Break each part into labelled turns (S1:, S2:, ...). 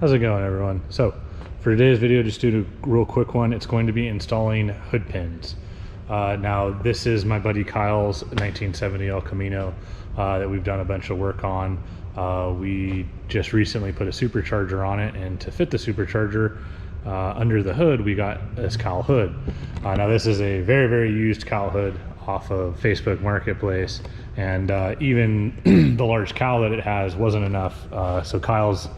S1: How's it going, everyone? So for today's video, just do a real quick one. It's going to be installing hood pins. Now this is my buddy Kyle's 1970 El Camino that we've done a bunch of work on. We just recently put a supercharger on it, and to fit the supercharger under the hood, we got this cowl hood. Now this is a very, very used cowl hood off of Facebook Marketplace, and even the large cowl that it has wasn't enough. So Kyle's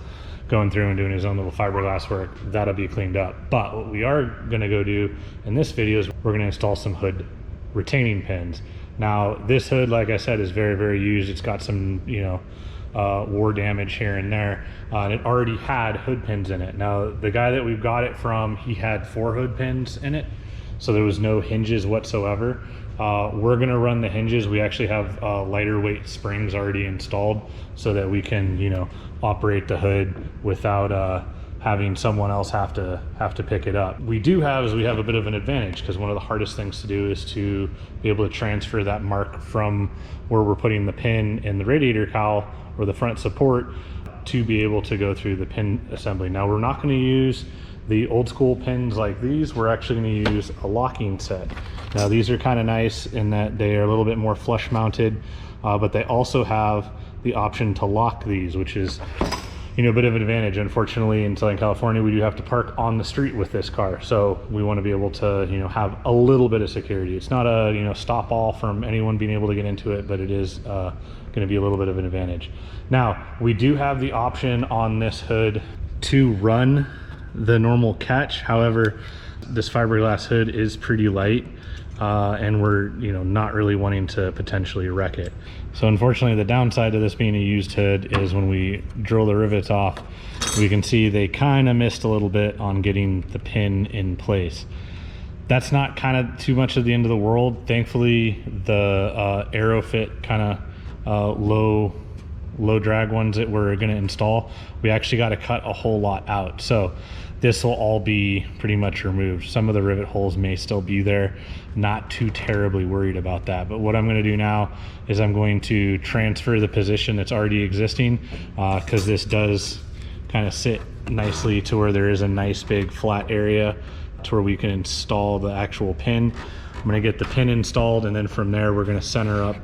S1: going through and doing his own little fiberglass work. That'll be cleaned up. But what we are gonna go do in this video is we're gonna install some hood retaining pins. Now this hood, like I said, is very, very used. It's got some, war damage here and there. And it already had hood pins in it. Now the guy that we've got it from, he had 4 hood pins in it, so there was no hinges whatsoever. We're gonna run the hinges. We actually have lighter weight springs already installed so that we can, operate the hood without having someone else have to pick it up. We have a bit of an advantage, because one of the hardest things to do is to be able to transfer that mark from where we're putting the pin in the radiator cowl or the front support to be able to go through the pin assembly. Now we're not going to use the old school pins like these. We're actually going to use a locking set. Now these are kind of nice in that they are a little bit more flush mounted, but they also have the option to lock these, which is a bit of an advantage. Unfortunately, in Southern California, we do have to park on the street with this car, so we want to be able to have a little bit of security. It's not a stop all from anyone being able to get into it, but it is going to be a little bit of an advantage. Now we do have the option on this hood to run the normal catch. However, this fiberglass hood is pretty light, and we're not really wanting to potentially wreck it. So unfortunately, the downside of this being a used hood is when we drill the rivets off, we can see they kind of missed a little bit on getting the pin in place. That's not kind of too much of the end of the world. Thankfully, the Aerofit kind of low drag ones that we're going to install, we actually got to cut a whole lot out. So this will all be pretty much removed. Some of the rivet holes may still be there. Not too terribly worried about that. But what I'm going to do now is I'm going to transfer the position that's already existing, because this does kind of sit nicely to where there is a nice big flat area to where we can install the actual pin. I'm going to get the pin installed, and then from there we're going to center up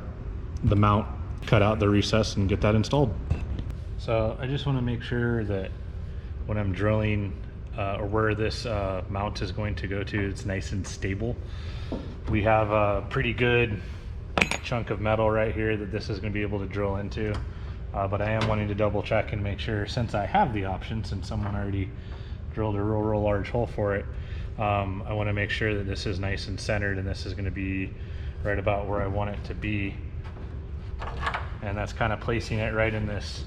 S1: the mount, cut out the recess, and get that installed. So I just want to make sure that when I'm drilling or where this mount is going to go to, it's nice and stable. We have a pretty good chunk of metal right here that this is going to be able to drill into, but I am wanting to double check and make sure, since I have the option, since someone already drilled a real large hole for it, I want to make sure that this is nice and centered, and this is going to be right about where I want it to be. And that's kind of placing it right in this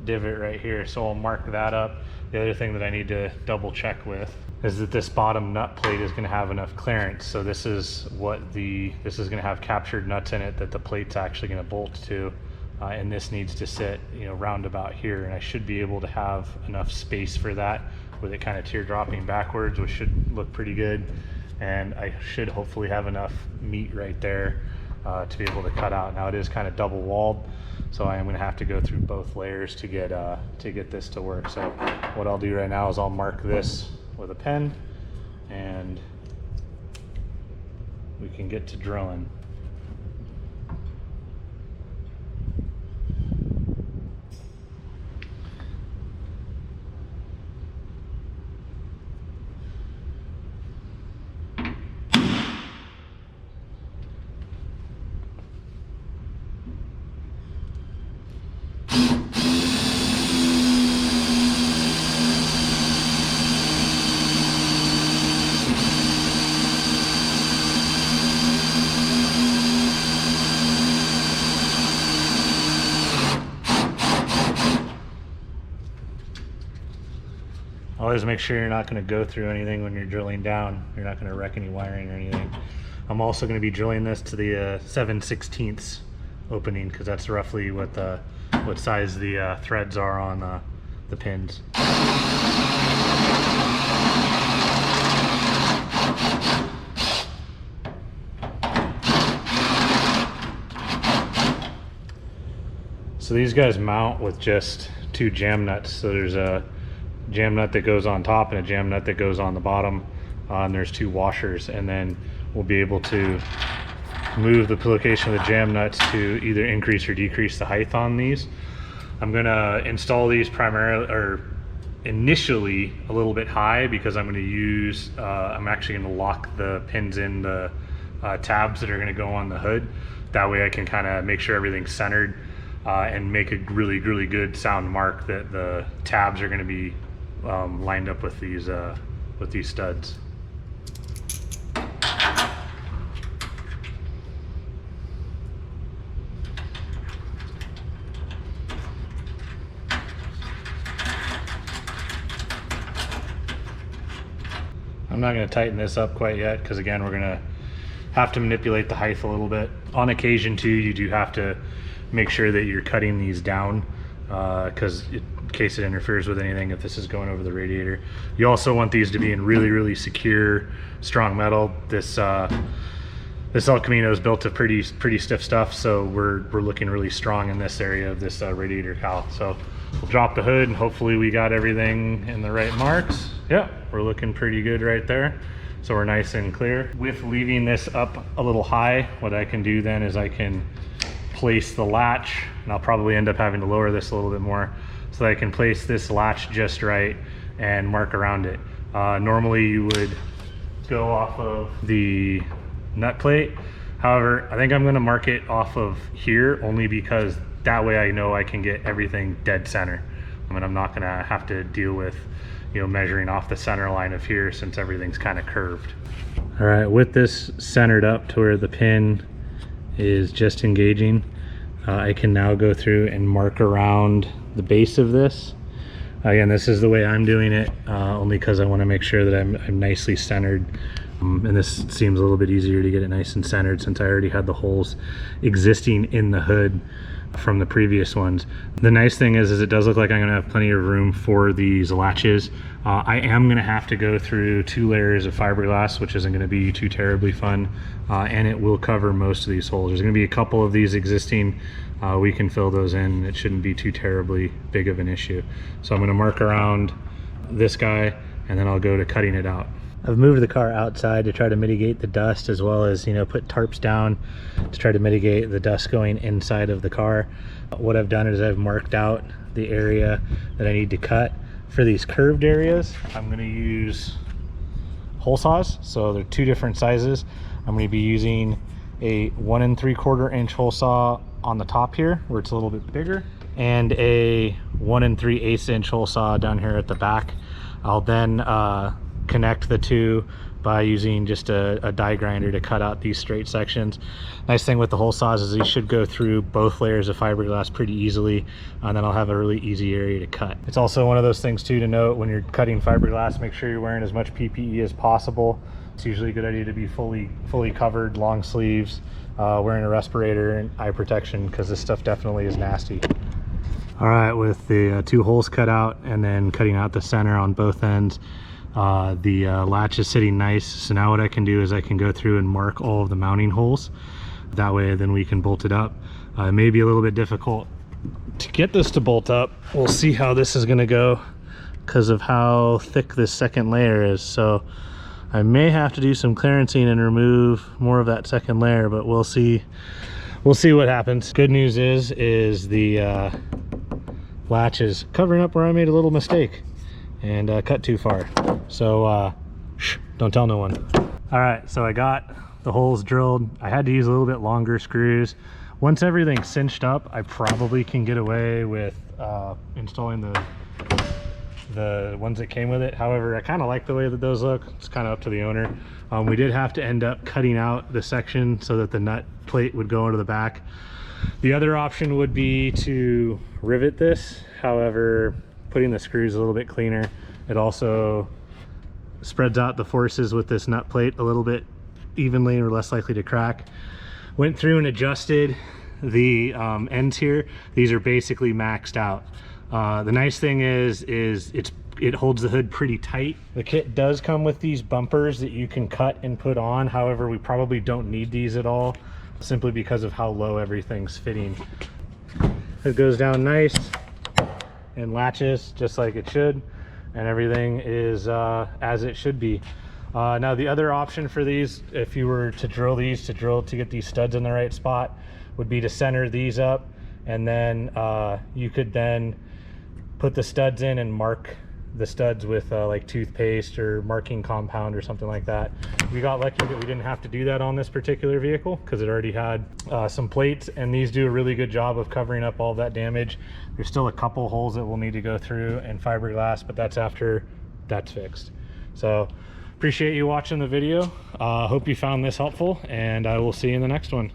S1: divot right here, so I'll mark that up. The other thing that I need to double check with is that this bottom nut plate is going to have enough clearance. So this is going to have captured nuts in it that the plate's actually going to bolt to, and this needs to sit round about here, and I should be able to have enough space for that with it kind of teardropping backwards, which should look pretty good. And I should hopefully have enough meat right there to be able to cut out. Now it is kind of double walled, so I am going to have to go through both layers to get this to work. So what I'll do right now is I'll mark this with a pen, and we can get to drilling. Always make sure you're not going to go through anything when you're drilling down. You're not going to wreck any wiring or anything. I'm also going to be drilling this to the 7/16 opening, because that's roughly what size the threads are on the pins. So these guys mount with just 2 jam nuts. So there's a jam nut that goes on top and a jam nut that goes on the bottom, and there's 2 washers, and then we'll be able to move the location of the jam nuts to either increase or decrease the height on these. I'm gonna install these primarily, or initially, a little bit high, because I'm gonna use, I'm actually gonna lock the pins in the tabs that are gonna go on the hood. That way I can kind of make sure everything's centered and make a really, really good sound mark that the tabs are gonna be lined up with these studs. I'm not going to tighten this up quite yet, because again, we're going to have to manipulate the height a little bit. On occasion too, you do have to make sure that you're cutting these down, because in case it interferes with anything, if this is going over the radiator. You also want these to be in really, really secure, strong metal. This El Camino is built to pretty stiff stuff, so we're looking really strong in this area of this radiator cowl. So we'll drop the hood, and hopefully we got everything in the right marks. Yeah, we're looking pretty good right there. So we're nice and clear. With leaving this up a little high, what I can do then is I can place the latch, and I'll probably end up having to lower this a little bit more, so that I can place this latch just right and mark around it. Normally you would go off of the nut plate. However, I think I'm gonna mark it off of here, only because that way I know I can get everything dead center. I mean, I'm not gonna have to deal with, you know, measuring off the center line of here, since everything's kind of curved. All right, with this centered up to where the pin is just engaging, I can now go through and mark around the base of this. Again, this is the way I'm doing it, only because I want to make sure that I'm nicely centered. And this seems a little bit easier to get it nice and centered, since I already had the holes existing in the hood from the previous ones. The nice thing is it does look like I'm gonna have plenty of room for these latches. I am gonna have to go through 2 layers of fiberglass, which isn't gonna be too terribly fun, and it will cover most of these holes. There's gonna be a couple of these existing. We can fill those in. It shouldn't be too terribly big of an issue. So I'm gonna mark around this guy, and then I'll go to cutting it out. I've moved the car outside to try to mitigate the dust, as well as, you know, put tarps down to try to mitigate the dust going inside of the car. What I've done is I've marked out the area that I need to cut. For these curved areas, I'm going to use hole saws. So they're 2 different sizes. I'm going to be using a 1 3/4 inch hole saw on the top here, where it's a little bit bigger, and a 1 3/8 inch hole saw down here at the back. I'll then connect the 2 by using just a die grinder to cut out these straight sections. Nice thing with the hole saws is these should go through both layers of fiberglass pretty easily, and then I'll have a really easy area to cut. It's also one of those things too to note when you're cutting fiberglass, make sure you're wearing as much PPE as possible. It's usually a good idea to be fully covered, long sleeves, wearing a respirator and eye protection, because this stuff definitely is nasty. All right, with the 2 holes cut out and then cutting out the center on both ends, the latch is sitting nice. So now what I can do is I can go through and mark all of the mounting holes. That way then we can bolt it up. It may be a little bit difficult to get this to bolt up. We'll see how this is gonna go because of how thick this second layer is. So I may have to do some clearancing and remove more of that second layer, but we'll see what happens. Good news is the latch is covering up where I made a little mistake and cut too far. So shh, don't tell no one. All right, so I got the holes drilled. I had to use a little bit longer screws. Once everything's cinched up, I probably can get away with installing the ones that came with it. However, I kind of like the way that those look. It's kind of up to the owner. We did have to end up cutting out the section so that the nut plate would go into the back. The other option would be to rivet this. However, putting the screws a little bit cleaner. It also spreads out the forces with this nut plate a little bit evenly, or less likely to crack. Went through and adjusted the ends here. These are basically maxed out. The nice thing is it holds the hood pretty tight. The kit does come with these bumpers that you can cut and put on. However, we probably don't need these at all, simply because of how low everything's fitting. It goes down nice and latches just like it should. and everything is as it should be. Now the other option for these, if you were to drill these to get these studs in the right spot, would be to center these up, and then you could then put the studs in and mark the studs with like toothpaste or marking compound or something like that. We got lucky that we didn't have to do that on this particular vehicle because it already had some plates, and these do a really good job of covering up all that damage. There's still a couple holes that we'll need to go through in fiberglass, but that's after that's fixed. So appreciate you watching the video. Hope you found this helpful, and I will see you in the next one.